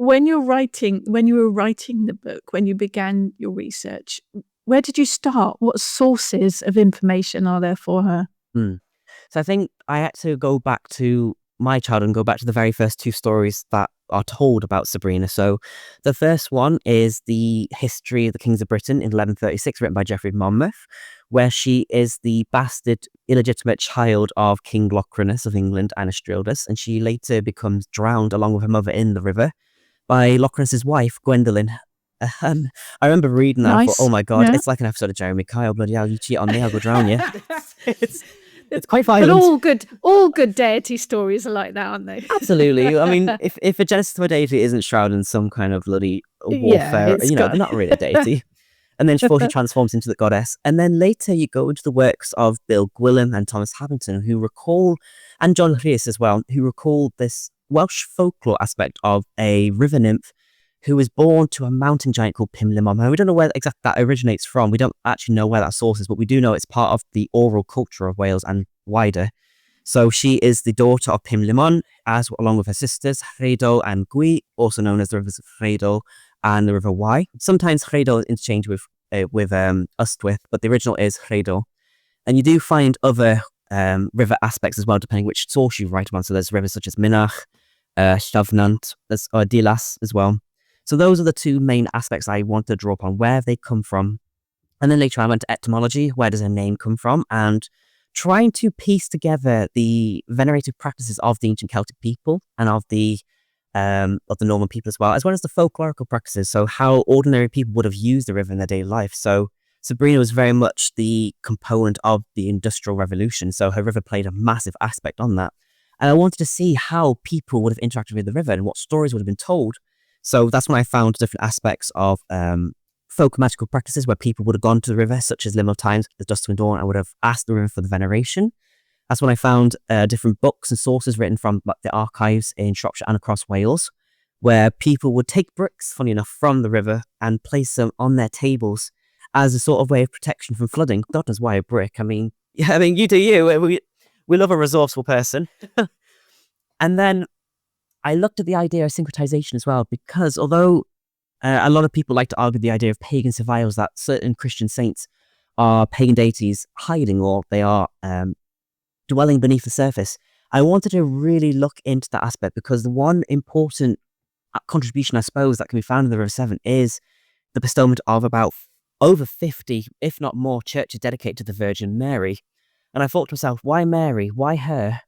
when you were writing the book, when you began your research, where did you start? What sources of information are there for her? So I think I had to go back to my childhood and go back to the very first two stories that are told about Sabrina. So the first one is the history of the Kings of Britain in 1136, written by Geoffrey of Monmouth, where she is the bastard, illegitimate child of King Locrinus of England and Estrildus, and she later becomes drowned along with her mother in the river by Locrinus's wife, Gwendolen. I remember reading that and thought, oh my God, It's like an episode of Jeremy Kyle. Bloody hell, you cheat on me, I'll go drown you. It's quite violent. But all good deity stories are like that, aren't they? Absolutely. I mean, if a genesis of a deity isn't shrouded in some kind of bloody warfare, they're not really a deity. And then she transforms into the goddess. And then later you go into the works of Bill Gwilym and Thomas Habington, and John Rhys as well, who recall this Welsh folklore aspect of a river nymph who was born to a mountain giant called Pym Limon. And we don't know where exactly that originates from. We don't actually know where that source is, but we do know it's part of the oral culture of Wales and wider. So she is the daughter of Pym Limon, along with her sisters, Rhedo and Gwy, also known as the rivers of Rhedo and the River Wye. Sometimes Rhedo is interchanged with Ystwyth, but the original is Rhedo. And you do find other river aspects as well, depending which source you write on. So there's rivers such as Mynach, Llyfnant, there's Dilas as well. So those are the two main aspects I want to draw upon, where they come from. And then later I went to etymology, where does her name come from? And trying to piece together the venerated practices of the ancient Celtic people and of the Norman people as well as the folklorical practices. So how ordinary people would have used the river in their daily life. So Sabrina was very much the component of the Industrial Revolution. So her river played a massive aspect on that. And I wanted to see how people would have interacted with the river and what stories would have been told. So that's when I found different aspects of folk magical practices where people would have gone to the river, such as Liminal Times, the Dusk to Dawn, and would have asked the river for the veneration. That's when I found different books and sources written from the archives in Shropshire and across Wales, where people would take bricks, funny enough, from the river and place them on their tables as a sort of way of protection from flooding. God knows why a brick. I mean, you do you. We love a resourceful person. And then I looked at the idea of syncretization as well, because although a lot of people like to argue the idea of pagan survivals, that certain Christian saints are pagan deities hiding, or they are dwelling beneath the surface, I wanted to really look into that aspect, because the one important contribution, I suppose, that can be found in the River Severn is the bestowment of about over 50, if not more, churches dedicated to the Virgin Mary. And I thought to myself, why Mary? Why her?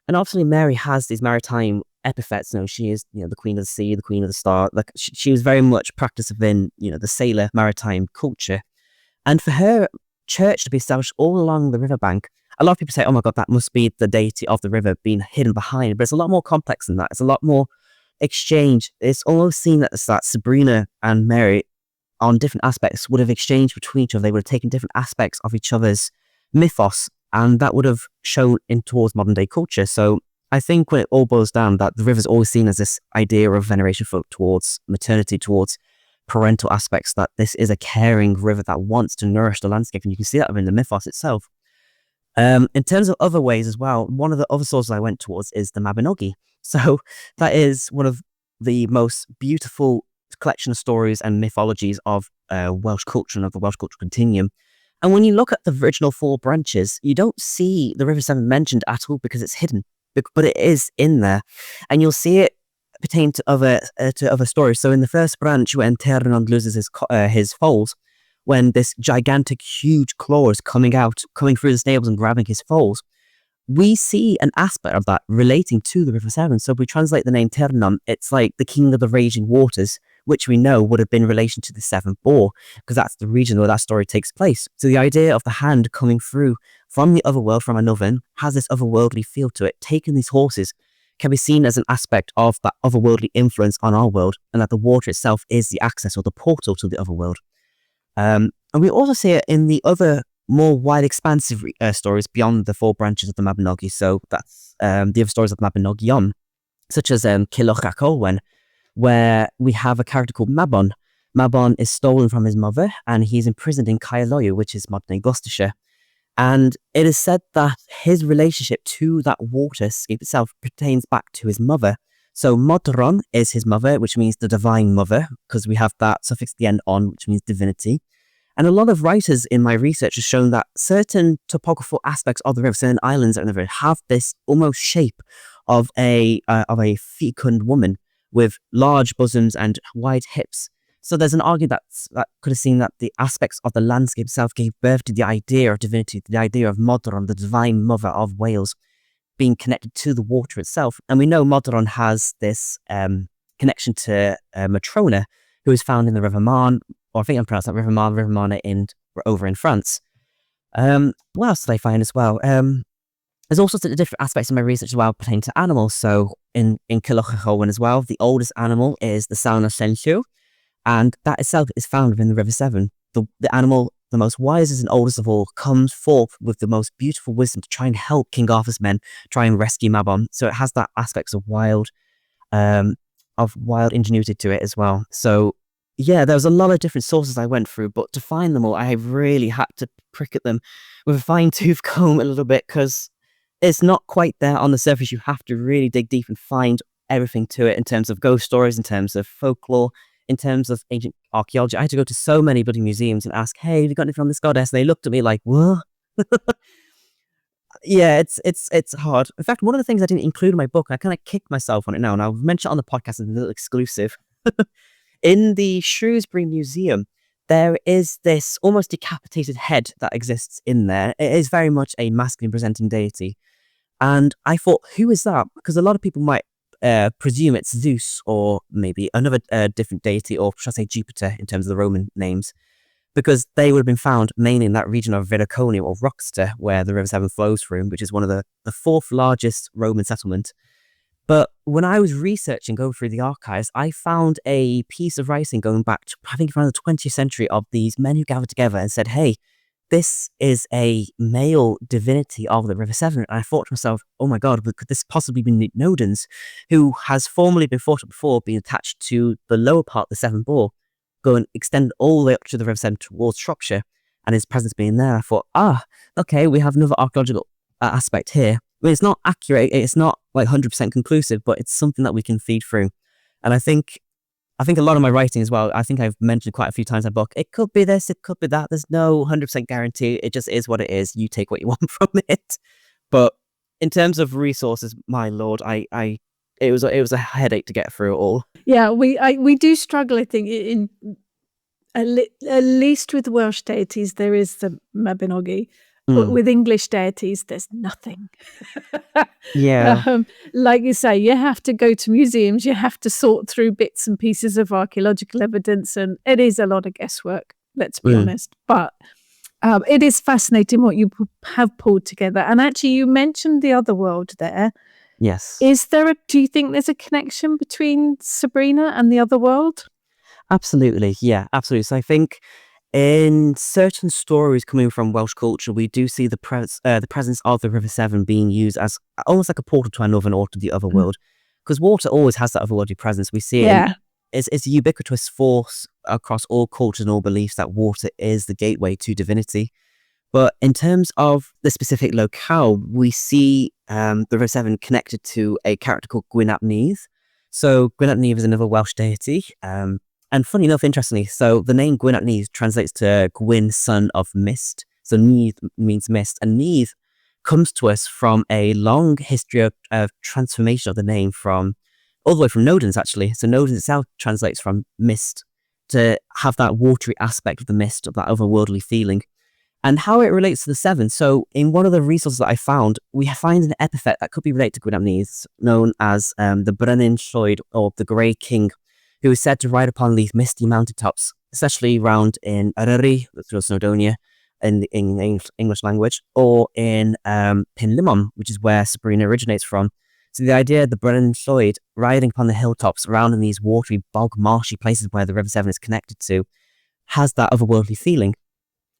And obviously Mary has these maritime epithets. She is, the Queen of the Sea, the Queen of the Star. Like she was very much practiced within, the sailor maritime culture. And for her church to be established all along the riverbank, a lot of people say, oh my God, that must be the deity of the river being hidden behind. But it's a lot more complex than that. It's a lot more exchange. It's almost seen that Sabrina and Mary, on different aspects, would have exchanged between each other. They would have taken different aspects of each other's mythos, and that would have shown in towards modern day culture. So I think when it all boils down, that the river's always seen as this idea of veneration towards maternity, towards parental aspects, that this is a caring river that wants to nourish the landscape. And you can see that within the mythos itself. In terms of other ways as well, one of the other sources I went towards is the Mabinogi. So that is one of the most beautiful collection of stories and mythologies of Welsh culture and of the Welsh cultural continuum. And when you look at the original four branches, you don't see the River Severn mentioned at all, because it's hidden, but it is in there, and you'll see it pertain to other stories. So in the first branch, when Tiernan loses his foals, when this gigantic, huge claw is coming through the stables and grabbing his foals, we see an aspect of that relating to the River Severn. So if we translate the name Tiernan, it's like the king of the raging waters, which we know would have been in relation to the Severn boar, because that's the region where that story takes place. So the idea of the hand coming through from the other world, from another, has this otherworldly feel to it. Taking these horses can be seen as an aspect of that otherworldly influence on our world, and that the water itself is the access or the portal to the other world. And we also see it in the other more wide, expansive stories beyond the four branches of the Mabinogi. So that's the other stories of the Mabinogion, such as Cilwch ac Olwen, where we have a character called Mabon. Mabon is stolen from his mother, and he's imprisoned in Caerloyw, which is modern-day Gloucestershire. And it is said that his relationship to that waterscape itself pertains back to his mother. So Modron is his mother, which means the divine mother, because we have that suffix at the end on, which means divinity. And a lot of writers in my research have shown that certain topographical aspects of the river, certain islands in the river, have this almost shape of a fecund woman with large bosoms and wide hips. So there's an argument that could have seen that the aspects of the landscape itself gave birth to the idea of divinity, the idea of Modron, the divine mother of Wales, being connected to the water itself. And we know Modron has this connection to Matrona, who is found in the River Marne, or I think I'm pronouncing that River Marne over in France. What else did I find as well? There's also different aspects of my research as well pertaining to animals. So in Killoch as well, the oldest animal is the Sauna Senchu, and that itself is found within the River Severn. The animal, the most wisest and oldest of all, comes forth with the most beautiful wisdom to try and help King Arthur's men try and rescue Mabon. So it has that aspects of wild ingenuity to it as well. So yeah, there was a lot of different sources I went through, but to find them all, I really had to prick at them with a fine-tooth comb a little bit, because it's not quite there on the surface. You have to really dig deep and find everything to it in terms of ghost stories, in terms of folklore, in terms of ancient archaeology. I had to go to so many bloody museums and ask, hey, have you got anything on this goddess? And they looked at me like, what? Yeah, it's hard. In fact, one of the things I didn't include in my book, I kind of kicked myself on it now, and I'll mention it on the podcast as a little exclusive. In the Shrewsbury Museum, there is this almost decapitated head that exists in there. It is very much a masculine presenting deity. And I thought, who is that? Because a lot of people might presume it's Zeus, or maybe another different deity, or should I say Jupiter in terms of the Roman names, because they would have been found mainly in that region of Veraconia or Rochester, where the River Severn flows through, which is one of the fourth largest Roman settlement. But when I was researching, going through the archives, I found a piece of writing going back to, I think, around the 20th century, of these men who gathered together and said, hey, this is a male divinity of the River Severn. And I thought to myself, oh my God, could this possibly be Nodens, who has formerly been thought of before being attached to the lower part of the Severn Bore, going extend all the way up to the River Severn towards Shropshire, and his presence being there. I thought, okay, we have another archaeological aspect here. I mean, it's not accurate, it's not like 100% conclusive, but it's something that we can feed through. And I think a lot of my writing as well, I think I've mentioned quite a few times in the book, it could be this, it could be that. There's no 100% guarantee. It just is what it is. You take what you want from it. But in terms of resources, my lord, it was a headache to get through it all. Yeah, we do struggle, I think, in at least with Welsh deities, there is the Mabinogi. But with English deities, there's nothing. Yeah. Like you say, you have to go to museums, you have to sort through bits and pieces of archaeological evidence, and it is a lot of guesswork, let's be honest. But it is fascinating what you have pulled together. And actually, you mentioned the other world there. Yes. Do you think there's a connection between Sabrina and the other world? Absolutely. Yeah, absolutely. So I think in certain stories coming from Welsh culture, we do see the presence of the River Severn being used as almost like a portal to another or to the other world. Because water always has that otherworldly presence. We see it. It's a ubiquitous force across all cultures and all beliefs that water is the gateway to divinity. But in terms of the specific locale, we see the River Severn connected to a character called Gwyn ap Nudd. So Gwyn ap Nudd is another Welsh deity. And funny enough, interestingly, so the name Gwyn ap Nudd translates to Gwyn, son of mist. So Nudd means mist. And Nudd comes to us from a long history of transformation of the name from all the way from Nodens, actually. So Nodens itself translates from mist to have that watery aspect of the mist, of that otherworldly feeling. And how it relates to the Severn. So in one of the resources that I found, we find an epithet that could be related to Gwyn ap Nudd, known as the Brenin Lloyd, or the Grey King, who is said to ride upon these misty mountaintops, especially round in Eryri, through Snowdonia, in the English language, or in Plinlimmon, which is where Sabrina originates from. So the idea of the Brenin Lloyd riding upon the hilltops around in these watery, bog, marshy places where the River Severn is connected to, has that otherworldly feeling.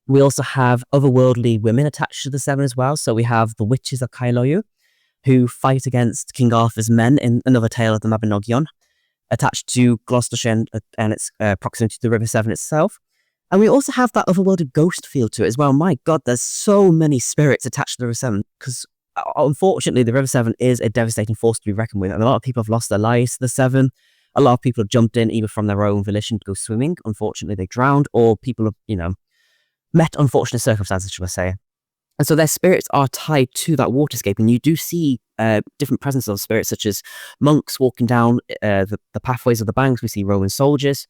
We also have otherworldly women attached to the Severn as well. So we have the witches of Caerloyw, who fight against King Arthur's men in another tale of the Mabinogion, attached to Gloucestershire and its proximity to the River Severn itself. And we also have that otherworldly ghost feel to it as well. My God, there's so many spirits attached to the River Severn, because unfortunately, the River Severn is a devastating force to be reckoned with, and a lot of people have lost their lives to the Severn. A lot of people have jumped in either from their own volition to go swimming. Unfortunately, they drowned, or people have, met unfortunate circumstances, shall I say. And so their spirits are tied to that waterscape, and you do see different presences of spirits, such as monks walking down the pathways of the banks. We see Roman soldiers.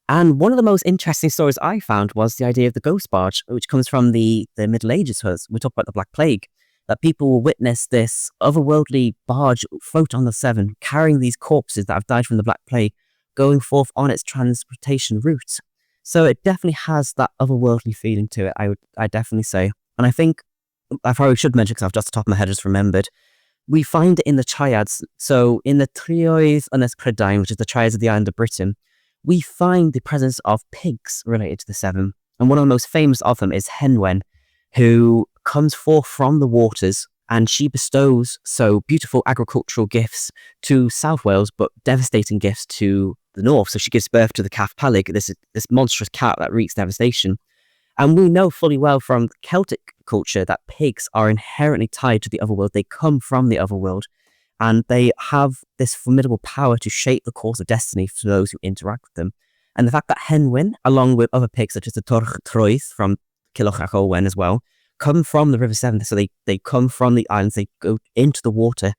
And one of the most interesting stories I found was the idea of the ghost barge, which comes from the Middle Ages. We talk about the Black Plague, that people will witness this otherworldly barge float on the Severn, carrying these corpses that have died from the Black Plague, going forth on its transportation route. So it definitely has that otherworldly feeling to it, I definitely say. And I think, I probably should mention, because I've just off the top of my head just remembered, we find it in the triads. So in the Trioedd Ynys Prydain, which is the triads of the island of Britain, we find the presence of pigs related to the Severn. And one of the most famous of them is Henwen, who comes forth from the waters, and she bestows so beautiful agricultural gifts to South Wales, but devastating gifts to the north. So she gives birth to the Calf Palig, this monstrous cat that wreaks devastation. And we know fully well from Celtic culture that pigs are inherently tied to the otherworld. They come from the otherworld, and they have this formidable power to shape the course of destiny for those who interact with them. And the fact that Henwen, along with other pigs such as the Torch Troith from Cilwch ac Olwen as well, come from the River Severn. So they come from the islands, they go into the water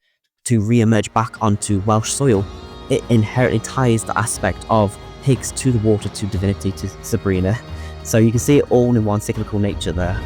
to re-emerge back onto Welsh soil. It inherently ties the aspect of pigs to the water, to divinity, to Sabrina. So you can see it all in one cyclical nature there.